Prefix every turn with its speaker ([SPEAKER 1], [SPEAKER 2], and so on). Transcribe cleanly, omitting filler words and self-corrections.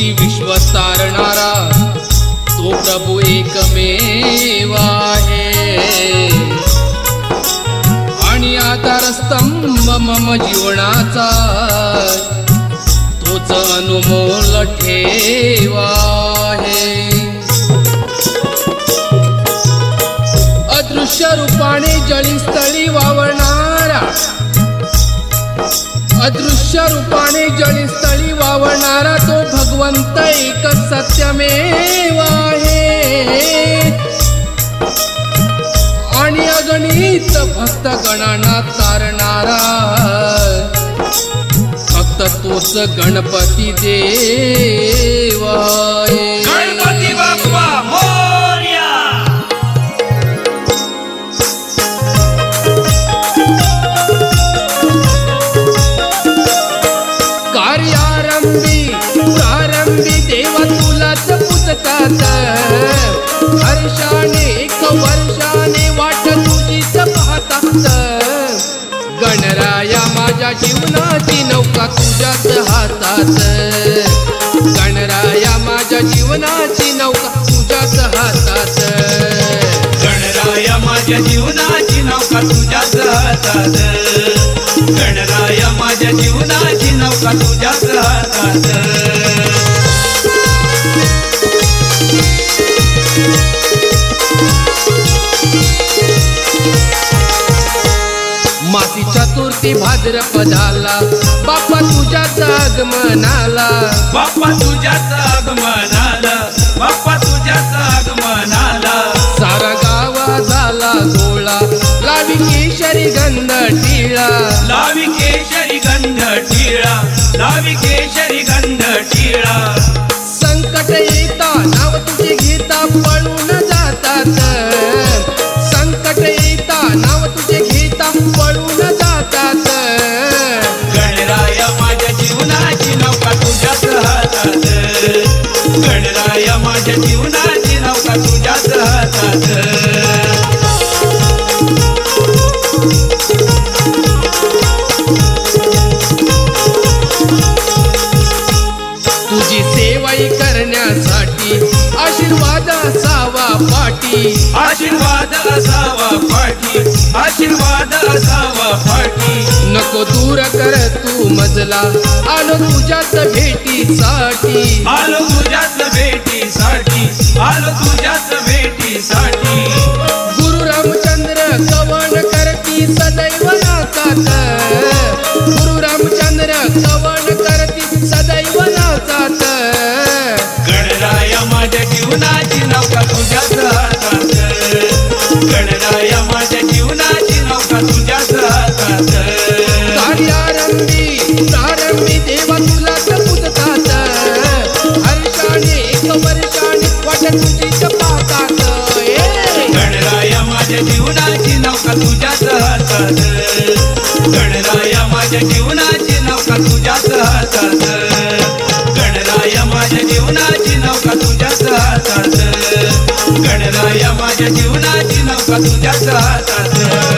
[SPEAKER 1] सृष्टी विश्व तारणारा तो प्रभू एकमेव आहे आणि आधारस्तंभ मम जीवनाचा तोच अनमोल ठेवा आहे। अदृश्य रूपाने जळीस्थळी वावरणारा अदृश्य रूपाने जळीस्थळी वावरणारा तो भगवंत एक सत्यमेव आहे आणि अगणित भक्त गणांना तारणारा फक्त तोच गणपती देव आहे।
[SPEAKER 2] गणपती बाप्पा मोरया।
[SPEAKER 1] प्रारंभी देव तुलाच पूजतात हर्षाने एक वर्षाने वाट तुझीच पाहतात। गणराया माझ्या जीवनाची नौका तुझ्याच हातात गणराया माझ्या जीवनाची नौका तुझ्याच हातात
[SPEAKER 2] गणराया माझ्या जीवनाची नौका तुझ्याच हातात गणराया माझ्या जीवनाची नौका तुझ्याच हातात।
[SPEAKER 1] मासी चतुर्थी भाद्रपदाला बाप्पा तुझ्याच आगमनाला
[SPEAKER 2] बाप्पा तुझ्याच आगमनाला बाप्पा तुझ्याच आगमनाला
[SPEAKER 1] सारा गावा झाला गोळा लावी केशरी गंध टिळा
[SPEAKER 2] लावी केशरी गंध टिळा लावी केशरी गंध टिळा।
[SPEAKER 1] संकट येता नाव तुझे घेता पळून जातात संकट येता नाव तुझे घेता पळून जातात।
[SPEAKER 2] गणराया माझ्या जीवनाची नौका तुझ्याच हातात गणराया माझ्या जीवनाची नौका तुझ्याच हातात।
[SPEAKER 1] तुझी सेवाई करण्यासाठी आशीर्वाद असावा पाठी
[SPEAKER 2] आशीर्वाद असावा पाठी आशीर्वाद असावा पाठी।
[SPEAKER 1] नको दूर कर तू मजला आलो तुझ्याच भेटीसाठी
[SPEAKER 2] आलो तुझ्याच भेटीसाठी आलो तुझ्याच भेटीसाठी।
[SPEAKER 1] गुरु रामचंद्र कवन करती सदैव नाचात गुरु रामचंद्र कवन करती सदैव नाचात।
[SPEAKER 2] गणराया माझ्या जीवनाची नौका तुझ्याच हातात गणराया माझ्या जीवनाची नौका तुझ्याच हातात।
[SPEAKER 1] प्रारंभी देवा तुलाच पूजतात हर्षाने एक वर्षाने वाट तुझीच पाहतात।
[SPEAKER 2] गणराया माझ्या जीवनाची नौका तुझ्याच हातात गणराया माझ्या जीवनाची नौका तुझ्याच हातात गणराया माझ्या जीवनाची नौका तुझ्याच हातात गणराया माझ्या जीवनाची नौका तुझ्याच हातात।